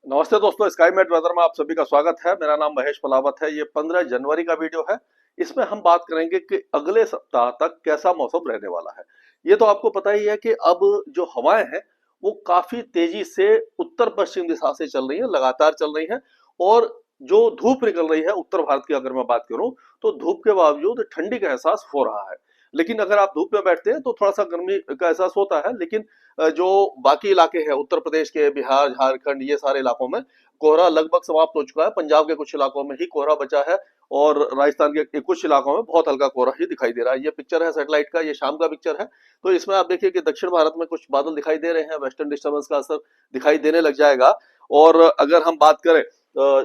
नमस्ते दोस्तों, sky met weather में आप सभी का स्वागत है। मेरा नाम महेश पलावत है। ये 15 जनवरी का वीडियो है। इसमें हम बात करेंगे कि अगले सप्ताह तक कैसा मौसम रहने वाला है। ये तो आपको पता ही है कि अब जो हवाएं हैं वो काफी तेजी से उत्तर पश्चिम दिशा से चल रही हैं, लगातार चल रही हैं। और जो धूप निकल रही है उत्तर भारत की अगर मैं बात करूं तो धूप के बावजूद ठंडी का एहसास हो रहा है। लेकिन अगर आप धूप में बैठते हैं तो थोड़ा सा गर्मी का एहसास होता है। लेकिन जो बाकी इलाके हैं उत्तर प्रदेश के, बिहार, झारखंड, ये सारे इलाकों में कोहरा लगभग समाप्त हो चुका है। पंजाब के कुछ इलाकों में ही कोहरा बचा है और राजस्थान के कुछ इलाकों में बहुत हल्का कोहरा ही दिखाई दे रहा है। ये पिक्चर है सैटेलाइट का, ये शाम का पिक्चर है। तो इसमें आप देखिए कि दक्षिण भारत में कुछ बादल दिखाई दे रहे हैं, वेस्टर्न डिस्टर्बेंस का असर दिखाई देने लग जाएगा। और अगर हम बात करें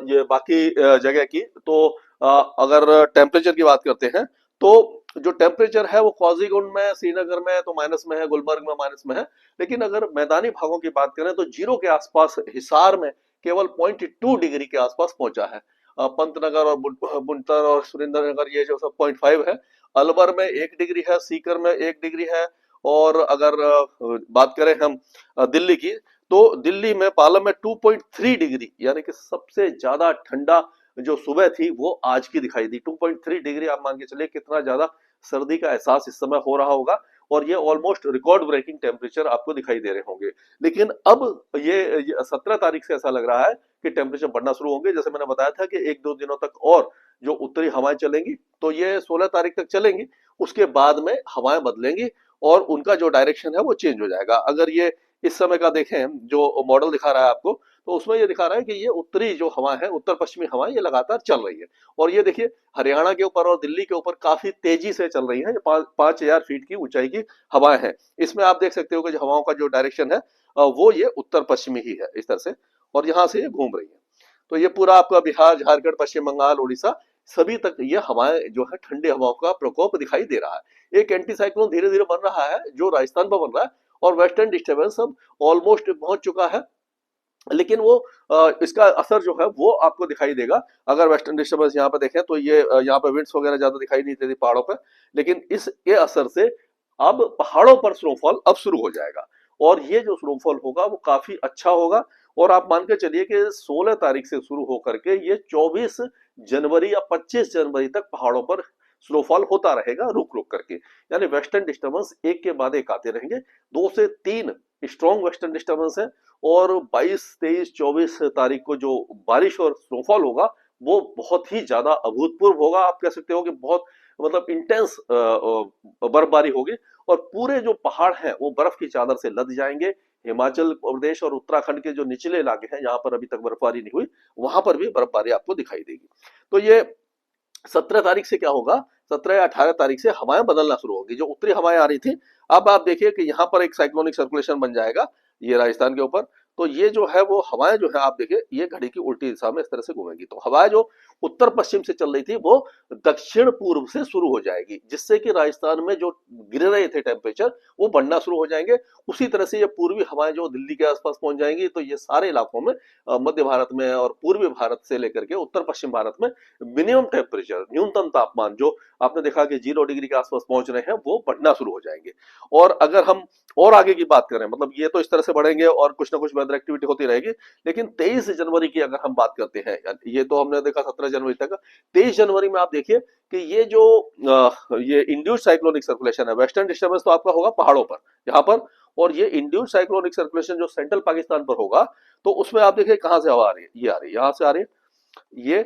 ये बाकी जगह की, तो अगर टेम्परेचर की बात करते हैं तो जो टेम्परेचर है वो कौजीगुंड में, श्रीनगर में तो माइनस में है, गुलबर्ग में माइनस में है। लेकिन अगर मैदानी भागों की बात करें तो जीरो के आसपास हिसार में केवल 0.2 डिग्री के आसपास पहुंचा है। पंतनगर और बुनतर और सुरेंद्रनगर ये जो सब 0.5 है। अलवर में 1 डिग्री है, सीकर में 1 डिग्री है। और अगर बात करें हम दिल्ली की, तो दिल्ली में पालम में 2.3 डिग्री, यानी कि सबसे ज्यादा ठंडा जो सुबह थी वो आज की दिखाई दी। 2.3 डिग्री आप मान के चलिए कितना ज्यादा सर्दी का एहसास इस समय हो रहा होगा। और ये ऑलमोस्ट रिकॉर्ड ब्रेकिंग टेम्परेचर आपको दिखाई दे रहे होंगे। लेकिन अब ये 17 तारीख से ऐसा लग रहा है कि टेम्परेचर बढ़ना शुरू होंगे। जैसे मैंने बताया था कि 1-2 दिनों तक और जो उत्तरी हवाएं चलेंगी, तो ये 16 तारीख तक चलेंगी। उसके बाद में हवाएं बदलेंगी और उनका जो डायरेक्शन है वो चेंज हो जाएगा। अगर ये इस समय का देखें जो मॉडल दिखा रहा है आपको, तो उसमें ये दिखा रहा है कि ये उत्तरी जो हवा है, उत्तर पश्चिमी हवाएं ये लगातार चल रही है। और ये देखिए हरियाणा के ऊपर और दिल्ली के ऊपर काफी तेजी से चल रही है। ये 5,000 फीट की ऊंचाई की हवाएं हैं। इसमें आप देख सकते हो कि जो हवाओं का जो डायरेक्शन है वो ये उत्तर पश्चिमी ही है इस तरह से। और यहाँ से ये घूम रही है। तो ये पूरा आपका बिहार, झारखंड, पश्चिम बंगाल, उड़ीसा, सभी तक ये हवाएं जो है ठंडी हवाओं का प्रकोप दिखाई दे रहा है। एक एंटी साइक्लोन धीरे धीरे बन रहा है जो राजस्थान पर बन रहा है। और वेस्टर्न डिस्टर्बेंस अब ऑलमोस्ट पहुंच चुका है। लेकिन वो इसका असर जो है वो आपको दिखाई देगा। अगर वेस्टर्न डिस्टर्बेंस यहाँ पे देखें तो ये यहाँ पे विंड्स वगैरह ज्यादा दिखाई नहीं देती पहाड़ों पे। लेकिन इसके असर से अब पहाड़ों पर स्नोफॉल अब शुरू हो जाएगा। और ये जो स्नोफॉल होगा वो काफी अच्छा होगा। और आप मान के चलिए कि 16 तारीख से शुरू होकर के ये 24 जनवरी या 25 जनवरी तक पहाड़ों पर स्नोफॉल होता रहेगा रुक रुक करके। यानी वेस्टर्न डिस्टर्बेंस एक के बाद एक आते रहेंगे। 2 से 3 स्ट्रॉन्ग वेस्टर्न डिस्टर्बेंस है। और 22, 23, 24 तारीख को जो बारिश और स्नोफॉल होगा वो बहुत ही ज्यादा अभूतपूर्व होगा। आप कह सकते हो कि बहुत मतलब इंटेंस बर्फबारी होगी। और पूरे जो पहाड़ हैं वो बर्फ की चादर से लद जाएंगे। हिमाचल प्रदेश और उत्तराखंड के जो निचले इलाके हैं जहां पर अभी तक बर्फबारी नहीं हुई, वहां पर भी बर्फबारी आपको दिखाई देगी। तो ये 17 तारीख से क्या होगा, 17 या 18 तारीख से हवाएं बदलना शुरू होगी। जो उत्तरी हवाएं आ रही थी, अब आप देखिए कि यहाँ पर एक साइक्लोनिक सर्कुलेशन बन जाएगा ये राजस्थान के ऊपर। तो ये जो है वो हवाएं जो है आप देखिए ये घड़ी की उल्टी दिशा में इस तरह से घूमेंगी। तो हवाएं जो उत्तर पश्चिम से चल रही थी वो दक्षिण पूर्व से शुरू हो जाएगी, जिससे कि राजस्थान में जो गिर रहे थे टेम्परेचर वो बढ़ना शुरू हो जाएंगे। उसी तरह से ये पूर्वी हवाएं जो दिल्ली के आसपास पहुंच जाएंगी, तो ये सारे इलाकों में मध्य भारत में और पूर्वी भारत से लेकर के उत्तर पश्चिम भारत में मिनिमम टेम्परेचर, न्यूनतम तापमान जो आपने देखा कि 0 डिग्री के आसपास पहुंच रहे हैं, वो बढ़ना शुरू हो जाएंगे। और अगर हम और आगे की बात करें, मतलब ये तो इस तरह से बढ़ेंगे और कुछ ना कुछ वेदर एक्टिविटी होती रहेगी। लेकिन 23 जनवरी की अगर हम बात करते हैं, ये तो हमने देखा 17 जनवरी तक। 23 जनवरी में आप देखिए कि ये जो ये इंड्यूस्ड साइक्लोनिक सर्कुलेशन है, वेस्टर्न डिस्टर्बेंस तो आपका होगा पहाड़ों पर यहाँ पर। और ये इंड्यूस्ड साइक्लोनिक सर्कुलेशन जो सेंट्रल पाकिस्तान पर होगा, तो उसमें आप देखिए कहां से हवा आ रही है, ये आ रही है, यहाँ से आ रही है। ये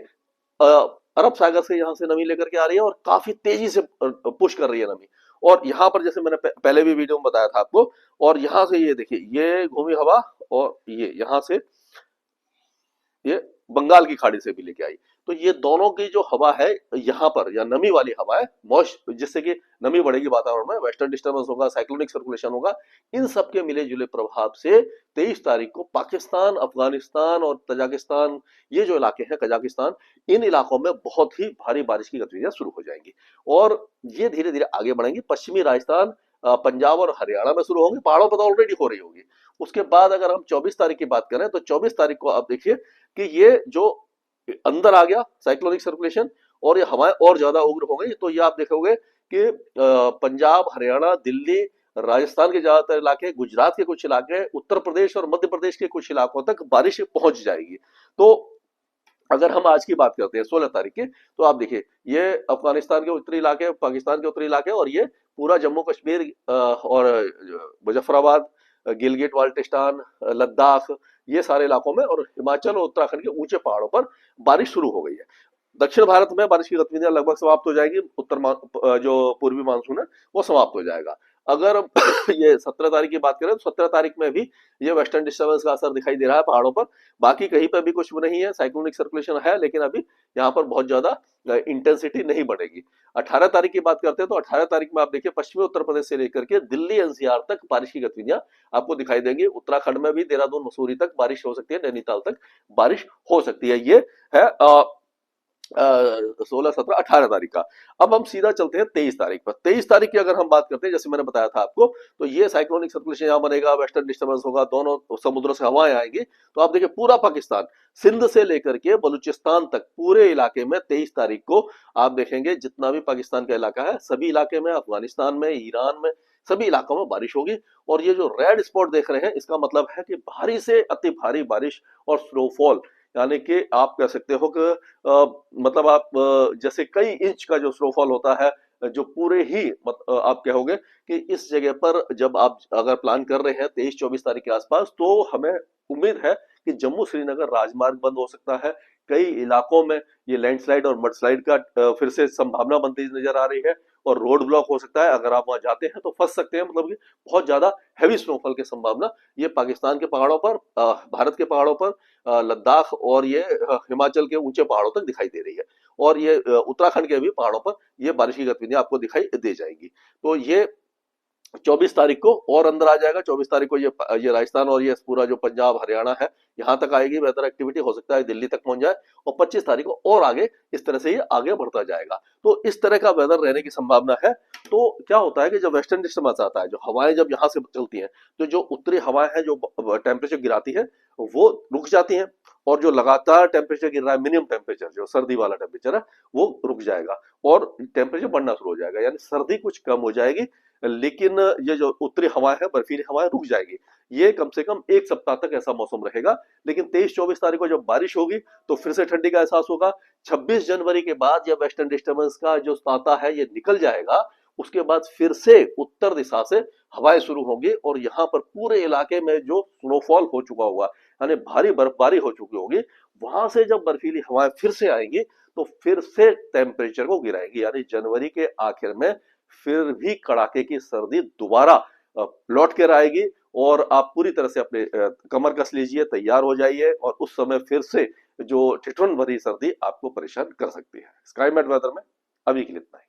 अरब सागर से यहाँ से नमी लेकर के आ रही है और काफी तेजी से पुश कर रही है नमी। और यहाँ पर जैसे मैंने पहले भी वीडियो में बताया था आपको, और यहाँ से ये देखिए ये घूमी हवा, और ये यहाँ से ये बंगाल की खाड़ी से भी लेके आई। तो ये दोनों की जो हवा है यहाँ पर, या नमी वाली हवा है, मॉइस्ट, जिससे कि नमी बढ़ेगी वातावरण में, वेस्टर्न डिस्टर्बेंस होगा, साइक्लोनिक सर्कुलेशन होगा। इन सब के मिले जुले प्रभाव से 23 तारीख को पाकिस्तान, अफगानिस्तान और तजाकिस्तान, ये जो इलाके हैं, कजाकिस्तान, इन इलाकों में बहुत ही भारी बारिश की गतिविधियां शुरू हो जाएंगी। और ये धीरे धीरे आगे बढ़ेंगी। पश्चिमी राजस्थान, पंजाब और हरियाणा में शुरू होंगी, पहाड़ों पर तो ऑलरेडी हो रही होगी। उसके बाद अगर हम 24 तारीख की बात करें, तो 24 तारीख को आप देखिए कि ये जो अंदर आ गया साइक्लोनिक सर्कुलेशन, और ये हवाएं और ज्यादा उग्र हो गई। तो ये आप देखोगे कि पंजाब, हरियाणा, दिल्ली राजस्थान के ज्यादातर इलाके, गुजरात के कुछ इलाके, उत्तर प्रदेश और मध्य प्रदेश के कुछ इलाकों तक बारिश पहुंच जाएगी। तो अगर हम आज की बात करते हैं 16 तारीख की, तो आप देखिए ये अफगानिस्तान के उत्तरी इलाके, पाकिस्तान के उत्तरी इलाके, और ये पूरा जम्मू कश्मीर और मुजफ्फराबाद, गिलगिट बाल्टिस्तान, लद्दाख, ये सारे इलाकों में, और हिमाचल और उत्तराखंड के ऊंचे पहाड़ों पर बारिश शुरू हो गई है। दक्षिण भारत में बारिश की गतिविधियां लगभग समाप्त हो जाएगी, जो पूर्वी मानसून है वो समाप्त हो जाएगा। अगर ये 17 तारीख की बात करें तो 17 तारीख में भी ये वेस्टर्न डिस्टर्बेंस का असर दिखाई दे रहा है पहाड़ों पर। बाकी कहीं पर भी कुछ नहीं है, साइक्लोनिक सर्कुलेशन है, लेकिन अभी यहाँ पर बहुत ज्यादा इंटेंसिटी नहीं बढ़ेगी। 18 तारीख की बात करते हैं तो 18 तारीख में आप देखिए पश्चिमी उत्तर प्रदेश से लेकर के दिल्ली एनसीआर तक बारिश की गतिविधियां आपको दिखाई देंगी। उत्तराखंड में भी देहरादून मसूरी तक बारिश हो सकती है, नैनीताल तक बारिश हो सकती है। ये है 16, 17, 18 तारीख का। अब हम सीधा चलते हैं 23 तारीख पर। 23 तारीख की अगर हम बात करते हैं, जैसे मैंने बताया था आपको, तो ये साइक्लोनिक सर्कुलेशन यहाँ बनेगा, वेस्टर्न डिस्टर्बेंस होगा, दोनों समुद्रों से हवाएं आएंगी। तो आप देखिए पूरा पाकिस्तान, सिंध से लेकर के बलूचिस्तान तक पूरे इलाके में 23 तारीख को आप देखेंगे जितना भी पाकिस्तान का इलाका है, सभी इलाके में, अफगानिस्तान में, ईरान में, सभी इलाकों में बारिश होगी। और ये जो रेड स्पॉट देख रहे हैं, इसका मतलब है कि भारी से अति भारी बारिश और स्नोफॉल, यानी कि आप कह सकते हो कि मतलब आप जैसे कई इंच का जो स्नोफॉल होता है, जो पूरे ही आप कहोगे कि इस जगह पर जब आप अगर प्लान कर रहे हैं 23-24 तारीख के आसपास, तो हमें उम्मीद है कि जम्मू श्रीनगर राजमार्ग बंद हो सकता है। कई इलाकों में ये लैंडस्लाइड और मडस्लाइड का फिर से संभावना बनती नजर आ रही है, और रोड ब्लॉक हो सकता है। अगर आप वहां जाते हैं तो फंस सकते हैं, मतलब कि बहुत ज्यादा हैवी स्नोफॉल की संभावना ये पाकिस्तान के पहाड़ों पर, भारत के पहाड़ों पर, लद्दाख और ये हिमाचल के ऊंचे पहाड़ों तक दिखाई दे रही है। और ये उत्तराखंड के भी पहाड़ों पर ये बारिश की गतिविधियां आपको दिखाई दे जाएंगी। तो ये 24 तारीख को और अंदर आ जाएगा। 24 तारीख को ये राजस्थान और ये पूरा जो पंजाब हरियाणा है, यहाँ तक आएगी। वेदर एक्टिविटी हो सकता है दिल्ली तक पहुंच जाए, और 25 तारीख को और आगे इस तरह से ये आगे बढ़ता जाएगा। तो इस तरह का वेदर रहने की संभावना है। तो क्या होता है कि जब वेस्टर्न डिस्टर्बेंस आता है, जो हवाएं जब यहाँ से चलती हैं, तो जो उत्तरी हवाएं हैं जो टेम्परेचर गिराती है वो रुक जाती हैं, और जो लगातार टेम्परेचर गिर रहा है, मिनिमम टेम्परेचर जो सर्दी वाला टेम्परेचर है, वो रुक जाएगा और टेम्परेचर बढ़ना शुरू हो जाएगा, यानी सर्दी कुछ कम हो जाएगी। लेकिन ये जो उत्तरी हवाएं है, बर्फीली हवाएं रुक जाएगी। ये कम से कम एक सप्ताह तक ऐसा मौसम रहेगा। लेकिन 23-24 तारीख को जब बारिश होगी तो फिर से ठंडी का एहसास होगा। 26 जनवरी के बाद यह वेस्टर्न डिस्टर्बेंस का जो तांता है ये निकल जाएगा। उसके बाद फिर से उत्तर दिशा से हवाएं शुरू होंगी, और यहाँ पर पूरे इलाके में जो स्नोफॉल हो चुका होगा, यानी भारी बर्फबारी हो चुकी होगी, वहां से जब बर्फीली हवाएं फिर से आएंगी तो फिर से टेम्परेचर को गिराएंगी। यानी जनवरी के आखिर में फिर भी कड़ाके की सर्दी दोबारा लौट कर आएगी, और आप पूरी तरह से अपने कमर कस लीजिए, तैयार हो जाइए, और उस समय फिर से जो ठिठुरन भरी सर्दी आपको परेशान कर सकती है। स्काई मैट वेदर में अभी के लिए इतना ही।